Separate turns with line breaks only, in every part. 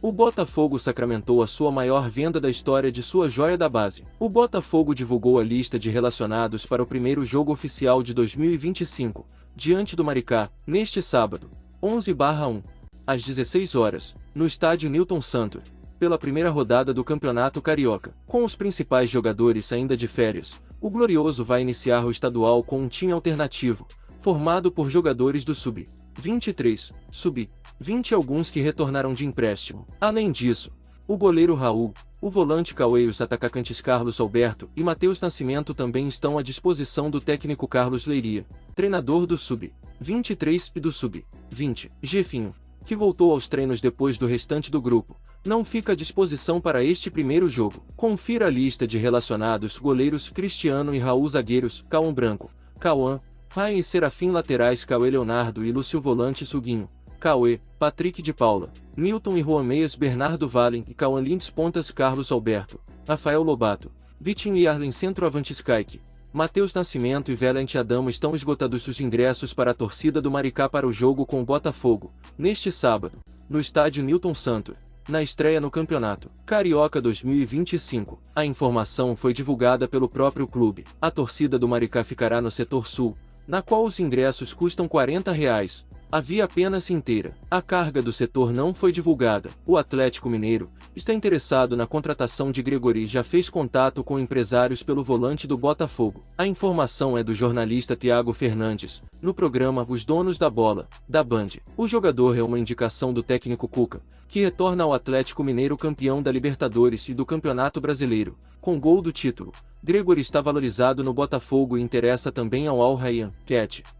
O Botafogo sacramentou a sua maior venda da história de sua joia da base. O Botafogo divulgou a lista de relacionados para o primeiro jogo oficial de 2025, diante do Maricá, neste sábado, 11/1, às 16 horas, no estádio Newton Santos, pela primeira rodada do Campeonato Carioca. Com os principais jogadores ainda de férias, o Glorioso vai iniciar o estadual com um time alternativo, formado por jogadores do Sub-23, Sub-20 e alguns que retornaram de empréstimo. Além disso, o goleiro Raul, o volante Cauê e os atacantes Carlos Alberto e Matheus Nascimento também estão à disposição do técnico Carlos Leiria, treinador do Sub-23 e do Sub-20. Jefinho, que voltou aos treinos depois do restante do grupo, não fica à disposição para este primeiro jogo. Confira a lista de relacionados: goleiros Cristiano e Raul, zagueiros Cauã Branco, Cauã, Ryan e Serafim, laterais Cauê Leonardo e Lúcio, volante Suguinho, Cauê, Patrick de Paula, Milton e Juan, meias Bernardo Valen e Cauã Lindes, pontas Carlos Alberto, Rafael Lobato, Vitinho e Arlen, centroavantes Kaique, Matheus Nascimento e Valente Adamo. Estão esgotados os ingressos para a torcida do Maricá para o jogo com o Botafogo, neste sábado, no estádio Newton Santos, na estreia no Campeonato Carioca 2025. A informação foi divulgada pelo próprio clube. A torcida do Maricá ficará no setor sul, na qual os ingressos custam R$40. Havia apenas inteira. A carga do setor não foi divulgada. O Atlético Mineiro está interessado na contratação de Gregori e já fez contato com empresários pelo volante do Botafogo. A informação é do jornalista Thiago Fernandes, no programa Os Donos da Bola, da Band. O jogador é uma indicação do técnico Cuca, que retorna ao Atlético Mineiro campeão da Libertadores e do Campeonato Brasileiro, com gol do título. Gregori está valorizado no Botafogo e interessa também ao Al Rayyan,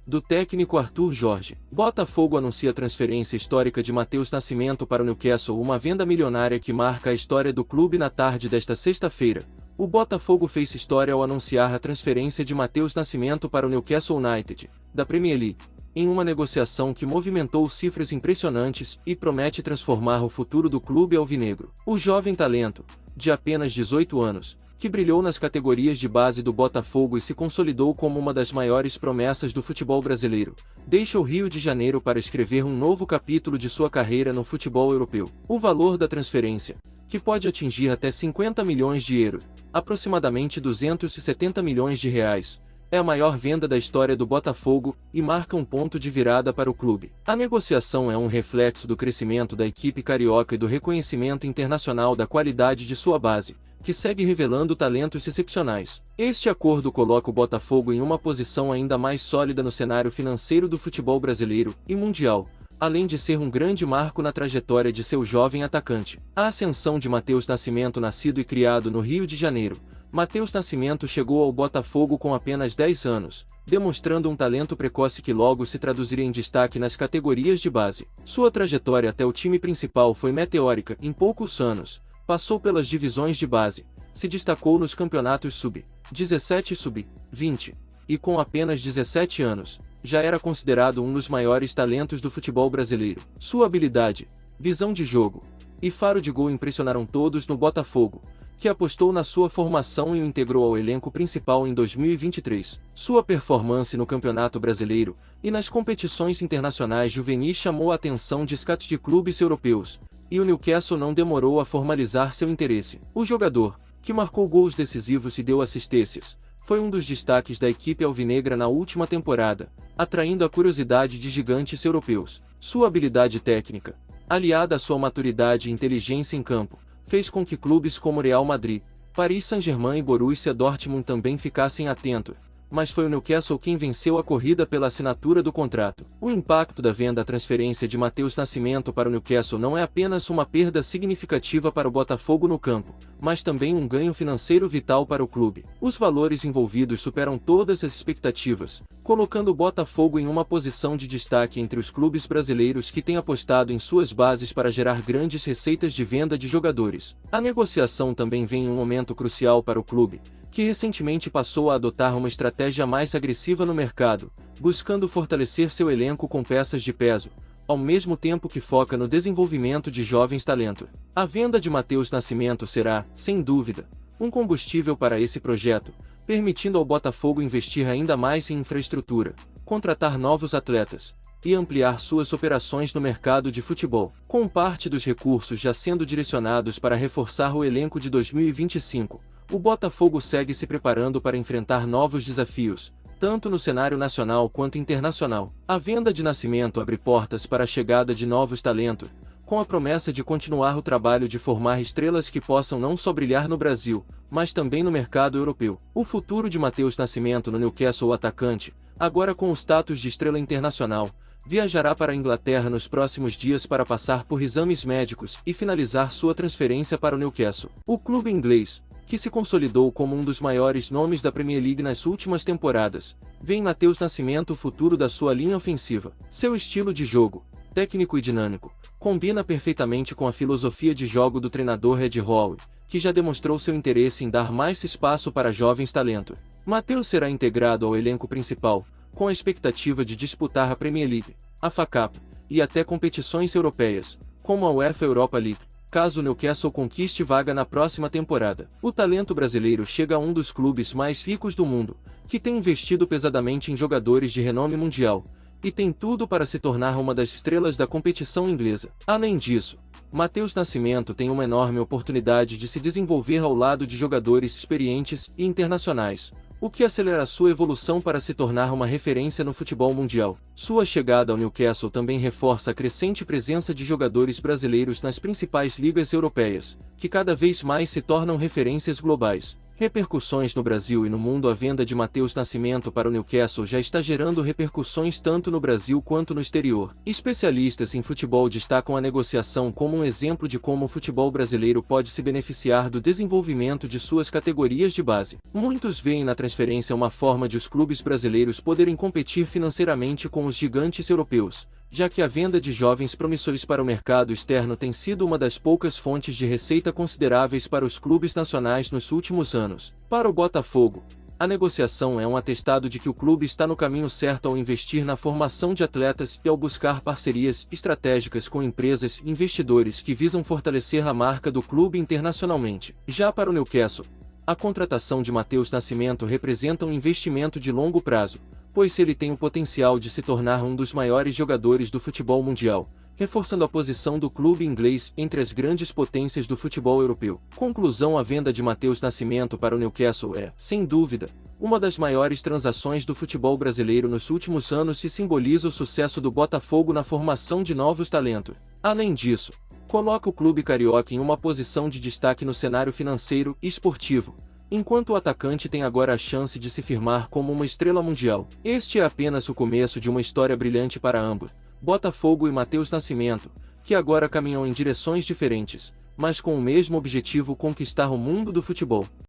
do técnico Arthur Jorge. Botafogo anuncia a transferência histórica de Matheus Nascimento para o Newcastle, uma venda milionária que marca a história do clube. Na tarde desta sexta-feira, o Botafogo fez história ao anunciar a transferência de Matheus Nascimento para o Newcastle United, da Premier League, em uma negociação que movimentou cifras impressionantes e promete transformar o futuro do clube alvinegro. O jovem talento, de apenas 18 anos, que brilhou nas categorias de base do Botafogo e se consolidou como uma das maiores promessas do futebol brasileiro, deixa o Rio de Janeiro para escrever um novo capítulo de sua carreira no futebol europeu. O valor da transferência, que pode atingir até 50 milhões de euros, aproximadamente 270 milhões de reais, é a maior venda da história do Botafogo e marca um ponto de virada para o clube. A negociação é um reflexo do crescimento da equipe carioca e do reconhecimento internacional da qualidade de sua base, que segue revelando talentos excepcionais. Este acordo coloca o Botafogo em uma posição ainda mais sólida no cenário financeiro do futebol brasileiro e mundial, além de ser um grande marco na trajetória de seu jovem atacante. A ascensão de Matheus Nascimento. Nascido e criado no Rio de Janeiro, Matheus Nascimento chegou ao Botafogo com apenas 10 anos, demonstrando um talento precoce que logo se traduziria em destaque nas categorias de base. Sua trajetória até o time principal foi meteórica. Em poucos anos, passou pelas divisões de base, se destacou nos campeonatos Sub-17 e Sub-20, e com apenas 17 anos, já era considerado um dos maiores talentos do futebol brasileiro. Sua habilidade, visão de jogo e faro de gol impressionaram todos no Botafogo, que apostou na sua formação e o integrou ao elenco principal em 2023. Sua performance no Campeonato Brasileiro e nas competições internacionais juvenis chamou a atenção de scouts de clubes europeus, e o Newcastle não demorou a formalizar seu interesse. O jogador, que marcou gols decisivos e deu assistências, foi um dos destaques da equipe alvinegra na última temporada, atraindo a curiosidade de gigantes europeus. Sua habilidade técnica, aliada à sua maturidade e inteligência em campo, fez com que clubes como Real Madrid, Paris Saint-Germain e Borussia Dortmund também ficassem atentos, mas foi o Newcastle quem venceu a corrida pela assinatura do contrato. O impacto da venda à transferência de Matheus Nascimento para o Newcastle não é apenas uma perda significativa para o Botafogo no campo, mas também um ganho financeiro vital para o clube. Os valores envolvidos superam todas as expectativas, colocando o Botafogo em uma posição de destaque entre os clubes brasileiros que têm apostado em suas bases para gerar grandes receitas de venda de jogadores. A negociação também vem em um momento crucial para o clube, que recentemente passou a adotar uma estratégia mais agressiva no mercado, buscando fortalecer seu elenco com peças de peso, ao mesmo tempo que foca no desenvolvimento de jovens talentos. A venda de Matheus Nascimento será, sem dúvida, um combustível para esse projeto, permitindo ao Botafogo investir ainda mais em infraestrutura, contratar novos atletas e ampliar suas operações no mercado de futebol, com parte dos recursos já sendo direcionados para reforçar o elenco de 2025. O Botafogo segue se preparando para enfrentar novos desafios, tanto no cenário nacional quanto internacional. A venda de Nascimento abre portas para a chegada de novos talentos, com a promessa de continuar o trabalho de formar estrelas que possam não só brilhar no Brasil, mas também no mercado europeu. O futuro de Matheus Nascimento no Newcastle, o atacante, agora com o status de estrela internacional, viajará para a Inglaterra nos próximos dias para passar por exames médicos e finalizar sua transferência para o Newcastle. O clube inglês, que se consolidou como um dos maiores nomes da Premier League nas últimas temporadas, vê em Matheus Nascimento o futuro da sua linha ofensiva. Seu estilo de jogo, técnico e dinâmico, combina perfeitamente com a filosofia de jogo do treinador Ed Howe, que já demonstrou seu interesse em dar mais espaço para jovens talentos. Matheus será integrado ao elenco principal, com a expectativa de disputar a Premier League, a FA Cup e até competições europeias, como a UEFA Europa League, caso o Newcastle conquiste vaga na próxima temporada. O talento brasileiro chega a um dos clubes mais ricos do mundo, que tem investido pesadamente em jogadores de renome mundial, e tem tudo para se tornar uma das estrelas da competição inglesa. Além disso, Matheus Nascimento tem uma enorme oportunidade de se desenvolver ao lado de jogadores experientes e internacionais, o que acelera sua evolução para se tornar uma referência no futebol mundial. Sua chegada ao Newcastle também reforça a crescente presença de jogadores brasileiros nas principais ligas europeias, que cada vez mais se tornam referências globais. Repercussões no Brasil e no mundo. A venda de Matheus Nascimento para o Newcastle já está gerando repercussões tanto no Brasil quanto no exterior. Especialistas em futebol destacam a negociação como um exemplo de como o futebol brasileiro pode se beneficiar do desenvolvimento de suas categorias de base. Muitos veem na transferência uma forma de os clubes brasileiros poderem competir financeiramente com os gigantes europeus, já que a venda de jovens promissores para o mercado externo tem sido uma das poucas fontes de receita consideráveis para os clubes nacionais nos últimos anos. Para o Botafogo, a negociação é um atestado de que o clube está no caminho certo ao investir na formação de atletas e ao buscar parcerias estratégicas com empresas e investidores que visam fortalecer a marca do clube internacionalmente. Já para o Newcastle, a contratação de Matheus Nascimento representa um investimento de longo prazo, pois ele tem o potencial de se tornar um dos maiores jogadores do futebol mundial, reforçando a posição do clube inglês entre as grandes potências do futebol europeu. Conclusão: a venda de Matheus Nascimento para o Newcastle é, sem dúvida, uma das maiores transações do futebol brasileiro nos últimos anos e simboliza o sucesso do Botafogo na formação de novos talentos. Além disso, coloca o clube carioca em uma posição de destaque no cenário financeiro e esportivo, enquanto o atacante tem agora a chance de se firmar como uma estrela mundial. Este é apenas o começo de uma história brilhante para ambos, Botafogo e Matheus Nascimento, que agora caminham em direções diferentes, mas com o mesmo objetivo: conquistar o mundo do futebol.